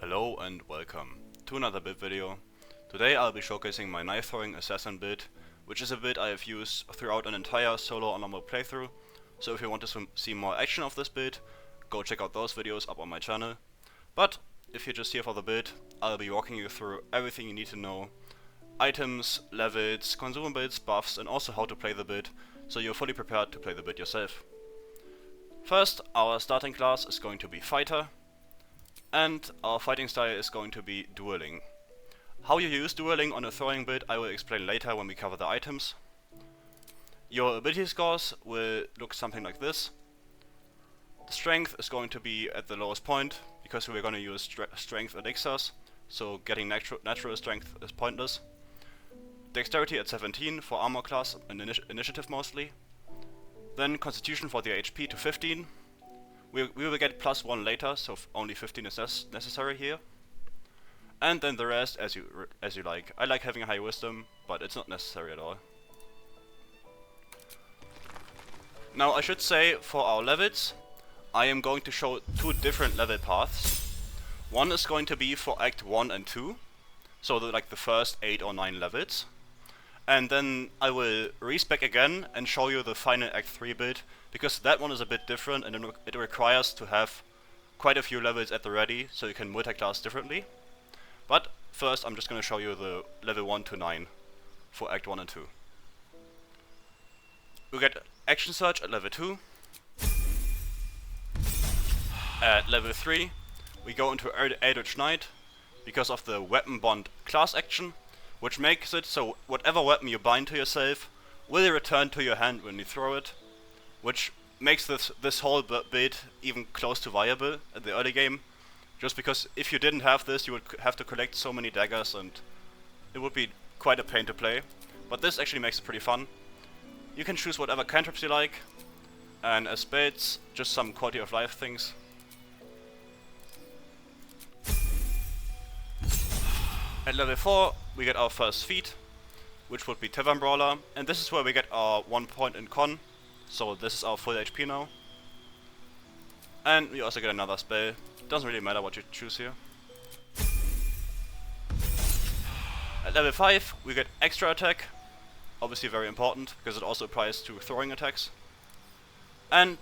Hello and welcome to another build video. Today I'll be showcasing my Knifethrowing assassin build, which is a build I have used throughout an entire solo or normal playthrough. So if you want to see more action of this build, go check out those videos up on my channel. But if you're just here for the build, I'll be walking you through everything you need to know. Items, levels, consumables, buffs, and also how to play the build, so you're fully prepared to play the build yourself. First, our starting class is going to be Fighter. And our fighting style is going to be dueling. How you use dueling on a throwing build I will explain later when we cover the items. Your ability scores will look something like this. The strength is going to be at the lowest point, because we're going to use strength elixirs, so getting natural strength is pointless. Dexterity at 17 for armor class and initiative mostly. Then constitution for the HP to 15. We will get +1 later, so only 15 is necessary here. And then the rest as you like. I like having a high wisdom, but it's not necessary at all. Now I should say, for our levels, I am going to show two different level paths. One is going to be for Act 1 and 2, so like the first 8 or 9 levels. And then I will respec again and show you the final Act 3 build, because that one is a bit different and it requires to have quite a few levels at the ready, so you can multi-class differently. But first I'm just going to show you the level 1 to 9 for Act 1 and 2. We get Action Surge at level 2. At level 3 we go into Eldritch Knight because of the Weapon Bond class action, which makes it so whatever weapon you bind to yourself will return to your hand when you throw it, which makes this whole build even close to viable at the early game, just because if you didn't have this you would have to collect so many daggers and it would be quite a pain to play, but this actually makes it pretty fun. You can choose whatever cantrips you like, and as spells, just some quality of life things. At level 4 we get our first feat, which would be Tavern Brawler, and this is where we get our 1 point in con, so this is our full HP now. And we also get another spell, doesn't really matter what you choose here. At level 5 we get Extra Attack, obviously very important, because it also applies to throwing attacks. And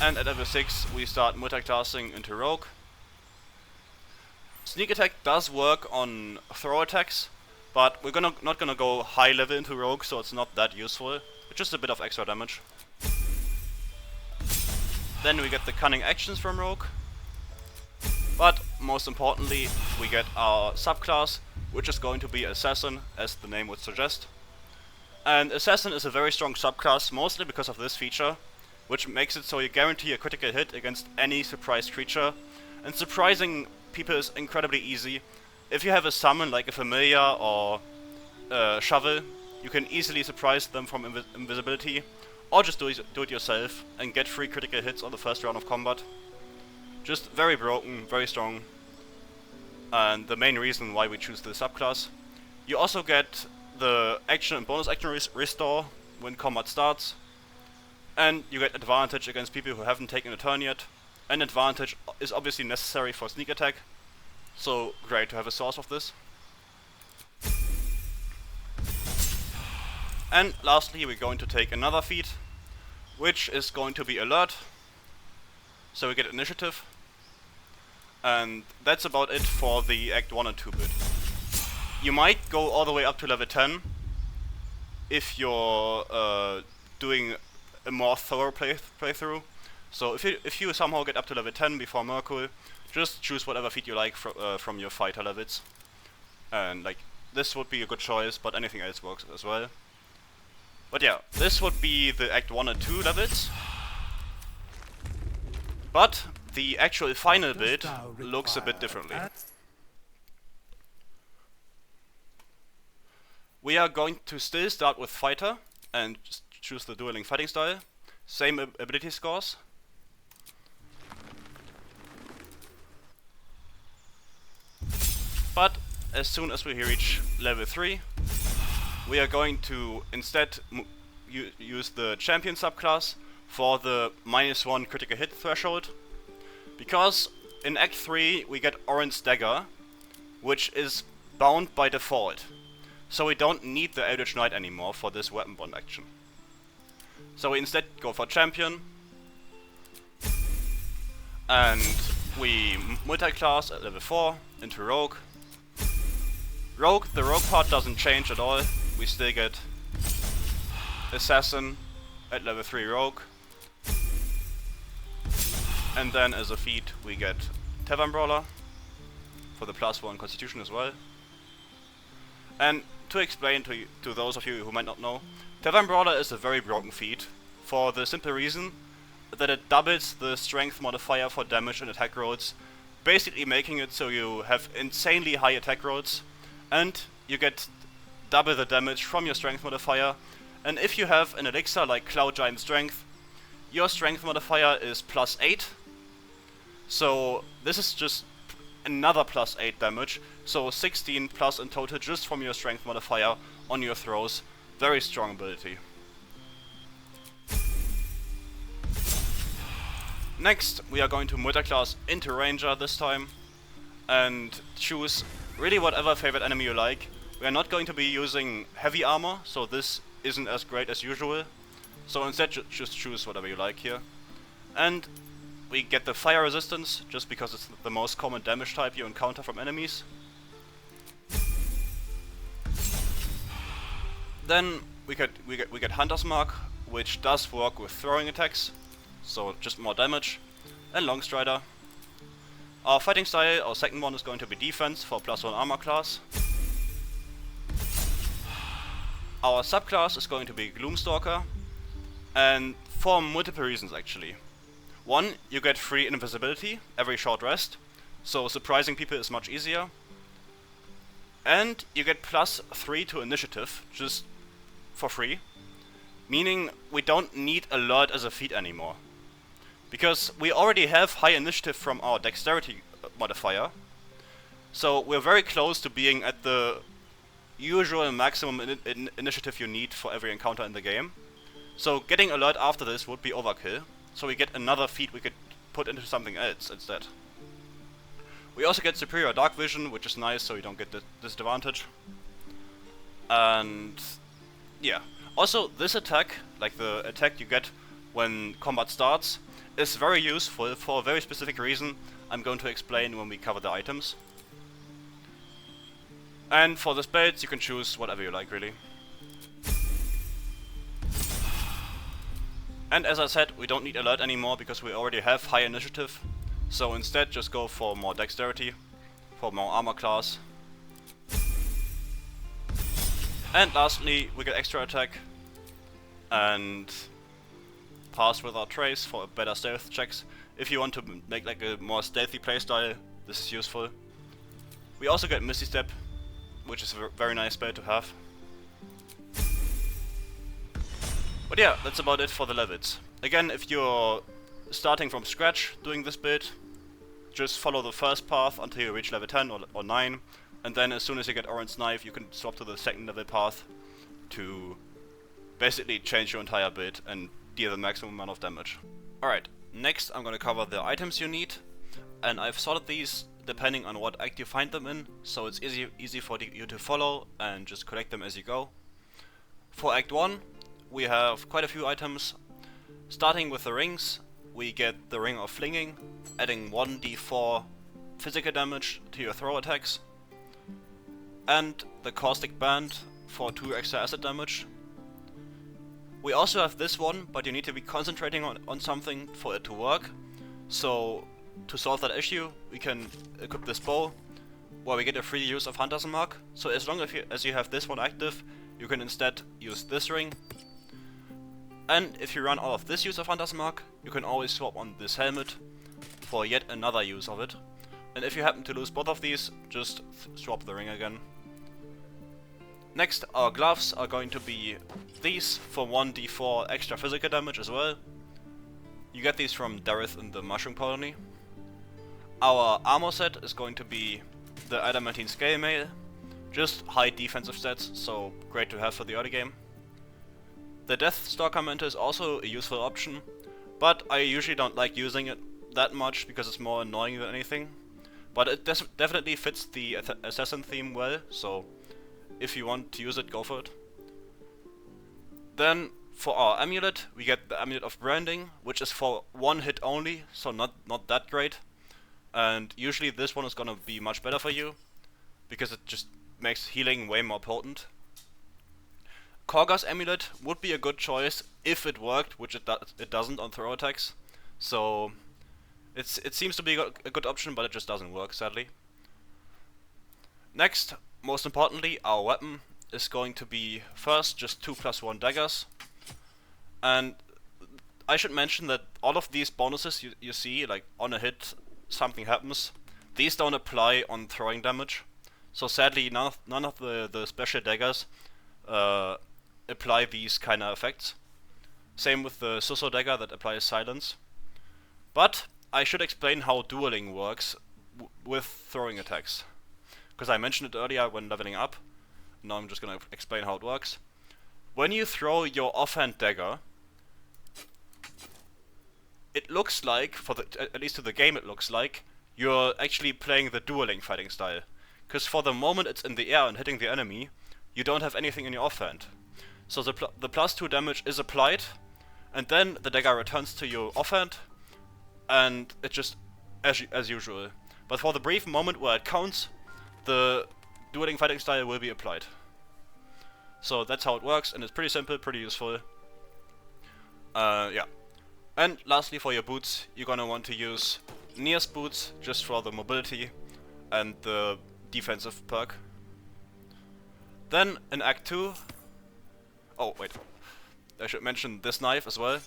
at level 6 we start multi-classing into Rogue. Sneak attack does work on throw attacks, but we're not gonna go high level into Rogue, so it's not that useful. It's just a bit of extra damage. Then we get the cunning actions from Rogue. But most importantly, we get our subclass, which is going to be Assassin, as the name would suggest. And Assassin is a very strong subclass, mostly because of this feature, which makes it so you guarantee a critical hit against any surprised creature. And surprising people is incredibly easy. If you have a summon like a familiar or shovel, you can easily surprise them from invisibility, or just do it yourself and get 3 critical hits on the first round of combat. Just very broken, very strong, and the main reason why we choose this subclass. You also get the action and bonus action restore when combat starts, and you get advantage against people who haven't taken a turn yet. And advantage is obviously necessary for sneak attack, so great to have a source of this. And lastly we're going to take another feat, which is going to be Alert, so we get initiative. And that's about it for the Act 1 and 2 build. You might go all the way up to level 10 if you're doing a more thorough playthrough. So if you somehow get up to level 10 before Merkul, just choose whatever feat you like from your fighter levels. And like, this would be a good choice, but anything else works as well. But yeah, this would be the Act 1 and 2 levels. But the actual final build looks a bit differently. We are going to still start with Fighter and choose the dueling fighting style. Same ability scores. But as soon as we reach level 3, we are going to instead use the champion subclass for the -1 critical hit threshold, because in Act 3 we get Orin's Dagger, which is bound by default, so we don't need the Eldritch Knight anymore for this weapon bond action. So we instead go for Champion, and we multi-class at level 4 into Rogue. The Rogue part doesn't change at all, we still get Assassin at level 3 Rogue. And then as a feat we get Tavern Brawler for the +1 Constitution as well. And to explain to those of you who might not know, Tavern Brawler is a very broken feat for the simple reason that it doubles the strength modifier for damage and attack rolls, basically making it so you have insanely high attack rolls and you get double the damage from your strength modifier. And if you have an elixir like Cloud Giant Strength, your strength modifier is +8. So this is just another +8 damage, so 16 plus in total just from your strength modifier on your throws. Very strong ability. Next we are going to multi-class into Ranger this time and choose really whatever favorite enemy you like. We are not going to be using heavy armor, so this isn't as great as usual. So instead just choose whatever you like here. And we get the fire resistance, just because it's the most common damage type you encounter from enemies. Then we get Hunter's Mark, which does work with throwing attacks, so just more damage. And Long Strider. Our fighting style, our second one, is going to be defense for +1 armor class. Our subclass is going to be Gloomstalker, and for multiple reasons actually. One, you get free invisibility every short rest, so surprising people is much easier. And you get +3 to initiative, just for free, meaning we don't need alert as a feat anymore. Because we already have high initiative from our dexterity modifier, so we're very close to being at the usual maximum initiative you need for every encounter in the game. So getting alert after this would be overkill. So we get another feat we could put into something else instead. We also get superior dark vision, which is nice, so you don't get the disadvantage. And yeah. Also, this attack, like the attack you get when combat starts, is very useful for a very specific reason I'm going to explain when we cover the items. And for the spells you can choose whatever you like, really. And as I said, we don't need alert anymore because we already have high initiative, so instead just go for more dexterity, for more armor class. And lastly, we get extra attack and pass without trace for better stealth checks. If you want to make like a more stealthy playstyle, this is useful. We also get Misty Step, which is a very nice spell to have. But yeah, that's about it for the levels. Again, if you're starting from scratch doing this build, just follow the first path until you reach level 10 or 9, and then as soon as you get Orin's Knife, you can swap to the second level path to basically change your entire build and deal the maximum amount of damage. Alright, next I'm gonna cover the items you need, and I've sorted these depending on what act you find them in, so it's easy for you to follow and just collect them as you go. For Act 1, we have quite a few items. Starting with the rings, we get the Ring of Flinging, adding 1d4 physical damage to your throw attacks, and the Caustic Band for 2 extra acid damage. We also have this one, but you need to be concentrating on something for it to work. So to solve that issue, we can equip this bow, where we get a free use of Hunter's Mark. So as long as you have this one active, you can instead use this ring. And if you run out of this use of Hunter's Mark, you can always swap on this helmet for yet another use of it. And if you happen to lose both of these, just swap the ring again. Next, our gloves are going to be these for 1d4 extra physical damage as well. You get these from Dareth in the Mushroom Colony. Our armor set is going to be the Adamantine Scale Mail, just high defensive stats, so great to have for the early game. The Deathstalker Mantle is also a useful option, but I usually don't like using it that much because it's more annoying than anything. But it definitely fits the assassin theme well, so if you want to use it, go for it. Then for our amulet, we get the Amulet of Branding, which is for one hit only, so not that great. And usually this one is gonna be much better for you, because it just makes healing way more potent. Korga's Amulet would be a good choice if it worked, which it doesn't on throw attacks. So it seems to be a good option, but it just doesn't work, sadly. Next, most importantly, our weapon is going to be first just 2+1 daggers. And I should mention that all of these bonuses you see, like on a hit something happens, these don't apply on throwing damage. So sadly none of the special daggers apply these kind of effects. Same with the Suso dagger that applies silence. But I should explain how dueling works with throwing attacks, because I mentioned it earlier when leveling up. Now I'm just gonna explain how it works. When you throw your offhand dagger, it looks like, at least to the game it looks like, you're actually playing the dueling fighting style. Because for the moment it's in the air and hitting the enemy, you don't have anything in your offhand. So the +2 damage is applied, and then the dagger returns to your offhand, and it just as usual. But for the brief moment where it counts, the dueling fighting style will be applied. So that's how it works, and it's pretty simple, pretty useful. Yeah. And lastly, for your boots, you're gonna want to use Nia's boots just for the mobility and the defensive perk. Then in Act 2... Oh, wait. I should mention this knife as well.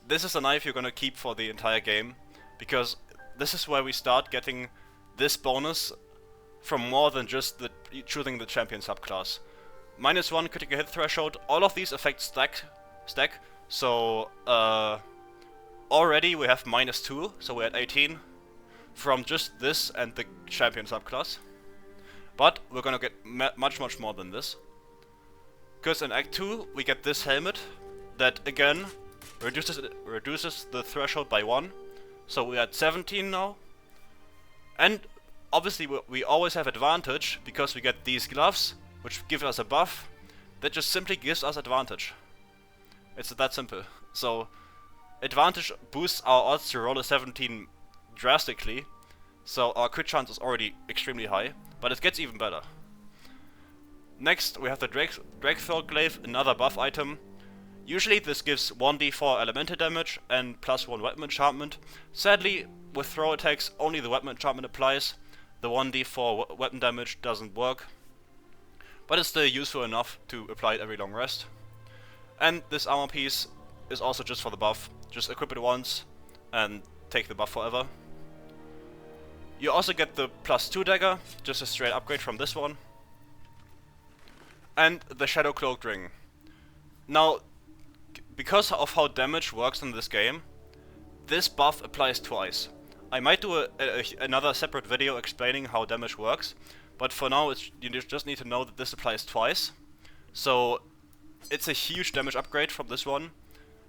This is a knife you're gonna keep for the entire game, because this is where we start getting this bonus from more than just choosing the champion subclass. -1 critical hit threshold, all of these effects stack, so already we have -2, so we're at 18 from just this and the champion subclass. But we're gonna get much more than this, because in Act 2 we get this helmet that again reduces the threshold by 1, so we're at 17 now. And obviously we always have advantage because we get these gloves, which give us a buff that just simply gives us advantage. It's that simple. So advantage boosts our odds to roll a 17 drastically, so our crit chance is already extremely high, but it gets even better. Next we have the Knifethrowing Glaive, another buff item. Usually this gives 1d4 elemental damage and +1 weapon enchantment. Sadly, with throw attacks only the weapon enchantment applies. The 1d4 weapon damage doesn't work, but it's still useful enough to apply it every long rest. And this armor piece is also just for the buff. Just equip it once and take the buff forever. You also get the +2 dagger, just a straight upgrade from this one. And the Shadow Cloaked Ring. Now, because of how damage works in this game, this buff applies twice. I might do another separate video explaining how damage works, but for now you just need to know that this applies twice. So it's a huge damage upgrade from this one,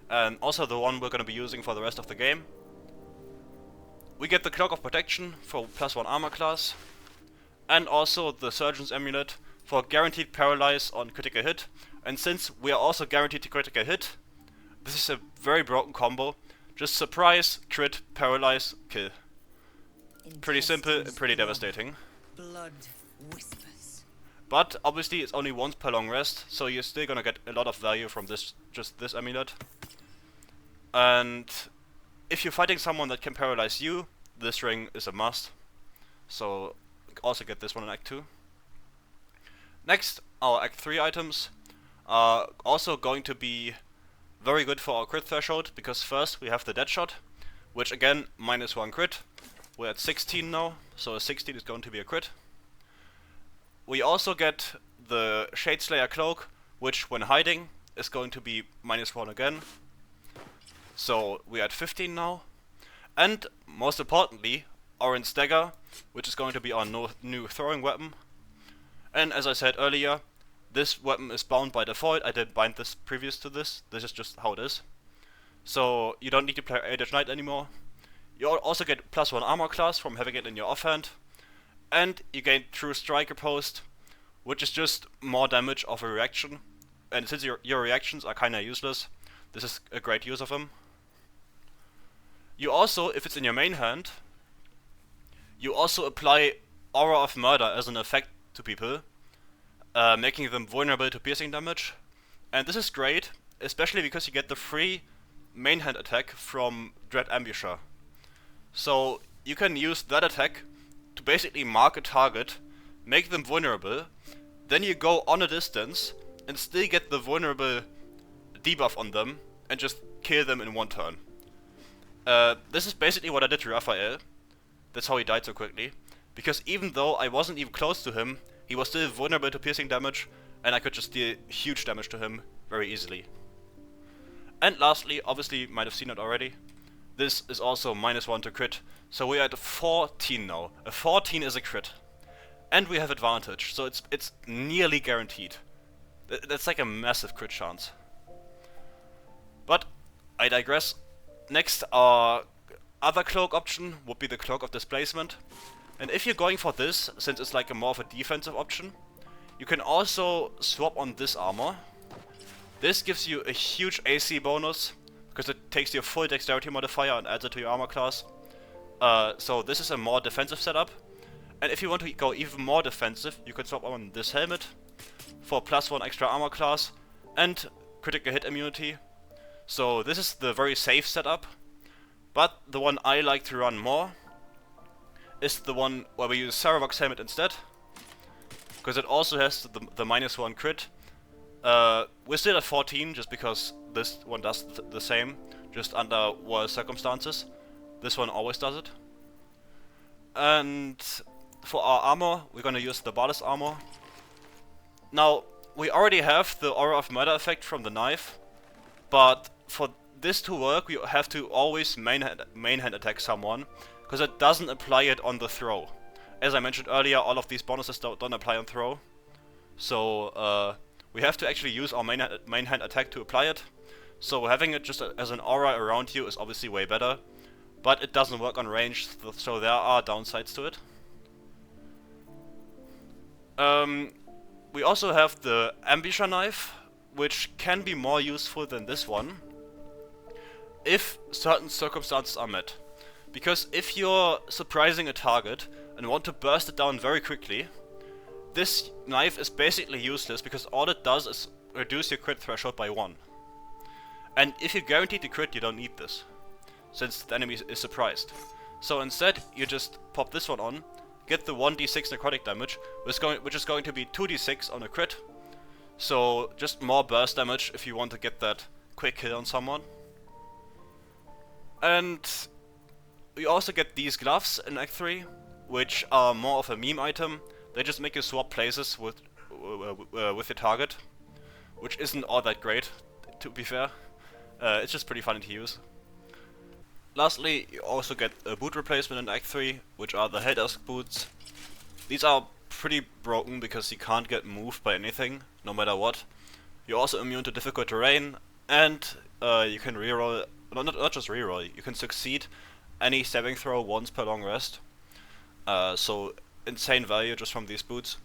and also the one we're going to be using for the rest of the game. We get the Cloak of Protection for +1 armor class, and also the Surgeon's Amulet for guaranteed paralyze on critical hit. And since we are also guaranteed to critical hit, this is a very broken combo. Just surprise, crit, paralyze, kill. Pretty simple and pretty devastating. Blood whispers. But obviously it's only once per long rest, so you're still gonna get a lot of value from this amulet. And if you're fighting someone that can paralyze you, this ring is a must. So also get this one in Act 2. Next, our Act 3 items are also going to be very good for our crit threshold, because first we have the Deadshot, which again, -1 crit. We're at 16 now, so a 16 is going to be a crit. We also get the Shadeslayer Cloak, which when hiding is going to be -1 again. So we're at 15 now. And most importantly, Orin's Dagger, which is going to be our new throwing weapon. And as I said earlier, this weapon is bound by default. I didn't bind this previous to this. This is just how it is. so you don't need to play Eldritch Knight anymore. You also get +1 armor class from having it in your offhand, and you gain True Striker Post, which is just more damage of a reaction, and since your reactions are kinda useless, this is a great use of them. You also, if it's in your main hand, you also apply Aura of Murder as an effect to people, making them vulnerable to piercing damage, and this is great, especially because you get the free main hand attack from Dread Ambusher. So you can use that attack to basically mark a target, make them vulnerable, then you go on a distance and still get the vulnerable debuff on them and just kill them in one turn. This is basically what I did to Raphael. That's how he died so quickly. Because even though I wasn't even close to him, he was still vulnerable to piercing damage, and I could just deal huge damage to him very easily. And lastly, obviously you might have seen it already, this is also -1 to crit, so we are at 14 now. A 14 is a crit. And we have advantage, so it's nearly guaranteed. That's like a massive crit chance. But I digress. Next, our other cloak option would be the Cloak of Displacement. And if you're going for this, since it's like a more of a defensive option, you can also swap on this armor. This gives you a huge AC bonus, because it takes your full dexterity modifier and adds it to your armor class. So this is a more defensive setup. And if you want to go even more defensive, you can swap on this helmet for +1 extra armor class and critical hit immunity. So this is the very safe setup. But the one I like to run more is the one where we use Saravok's helmet instead, because it also has the -1 crit. We're still at 14 just because this one does the same, just under worse circumstances. This one always does it. And for our armor, we're gonna use the Ballast armor. Now, we already have the Aura of Murder effect from the knife, but for this to work, we have to always main hand attack someone, because it doesn't apply it on the throw. As I mentioned earlier, all of these bonuses don't apply on throw. So, we have to actually use our main hand attack to apply it. So having it just as an aura around you is obviously way better, but it doesn't work on range, so there are downsides to it. We also have the Ambusher knife, which can be more useful than this one, if certain circumstances are met. Because if you're surprising a target and want to burst it down very quickly, this knife is basically useless because all it does is reduce your crit threshold by 1. And if you're guaranteed to crit, you don't need this, since the enemy is surprised. So instead, you just pop this one on, get the 1d6 necrotic damage, which is going to be 2d6 on a crit. So just more burst damage if you want to get that quick kill on someone. And we also get these gloves in Act 3, which are more of a meme item. They just make you swap places with your target, which isn't all that great, to be fair. It's just pretty funny to use. Lastly, you also get a boot replacement in Act 3, which are the Helldusk boots. These are pretty broken because you can't get moved by anything, no matter what. You're also immune to difficult terrain, and you can reroll, not just reroll, you can succeed any saving throw once per long rest. So insane value just from these boots.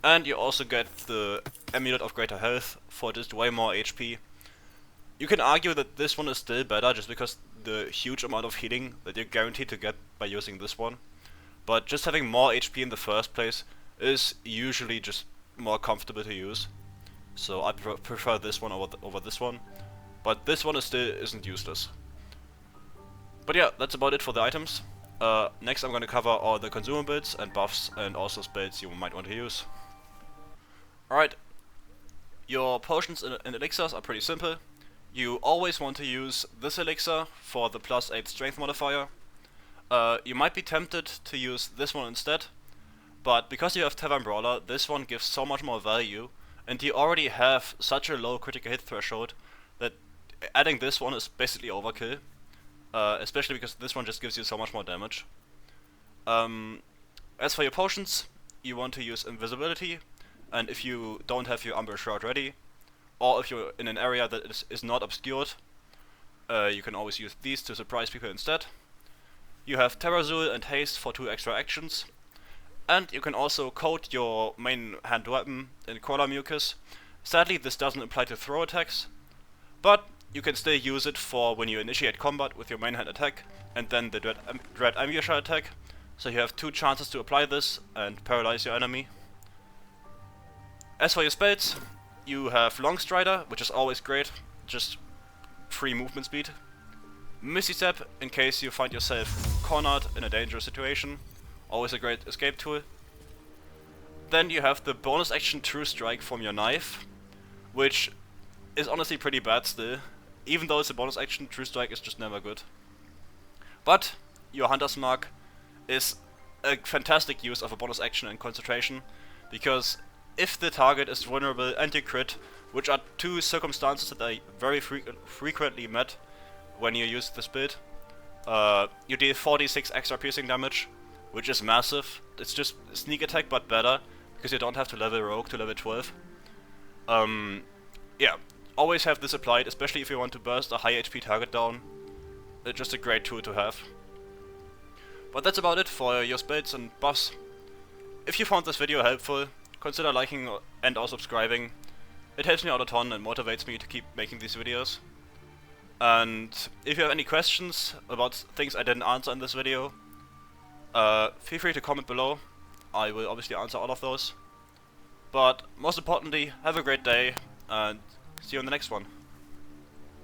And you also get the Amulet of Greater Health for just way more HP. You can argue that this one is still better just because the huge amount of healing that you're guaranteed to get by using this one. But just having more HP in the first place is usually just more comfortable to use. So I prefer this one over this one. But this one isn't useless. But yeah, that's about it for the items. Next I'm going to cover all the consumables and buffs and also spells you might want to use. Alright, your potions and elixirs are pretty simple. You always want to use this elixir for the +8 strength modifier. You might be tempted to use this one instead, but because you have Tavern Brawler, this one gives so much more value, and you already have such a low critical hit threshold that adding this one is basically overkill. Especially because this one just gives you so much more damage. As for your potions, you want to use invisibility, and if you don't have your Umber Shroud ready, or if you're in an area that is not obscured, You can always use these to surprise people instead. You have Terrazul and Haste for 2 extra actions. And you can also coat your main hand weapon in Crawler Mucus. Sadly, this doesn't apply to throw attacks, but you can still use it for when you initiate combat with your main hand attack and then the Dread Ambusher attack. So you have 2 chances to apply this and paralyze your enemy. As for your spells, you have Long Strider, which is always great, just free movement speed. Misty Step, in case you find yourself cornered in a dangerous situation, always a great escape tool. Then you have the bonus action True Strike from your knife, which is honestly pretty bad still. Even though it's a bonus action, True Strike is just never good. But your Hunter's Mark is a fantastic use of a bonus action in concentration, because if the target is vulnerable and you crit, which are 2 circumstances that are very frequently met when you use this build, you deal 46 extra piercing damage, which is massive. It's just sneak attack but better, because you don't have to level rogue to level 12. Yeah, always have this applied, especially if you want to burst a high HP target down. It's just a great tool to have. But that's about it for your spells and buffs. If you found this video helpful, consider liking and or subscribing. It helps me out a ton and motivates me to keep making these videos. And if you have any questions about things I didn't answer in this video, feel free to comment below. I will obviously answer all of those. But most importantly, have a great day and see you in the next one.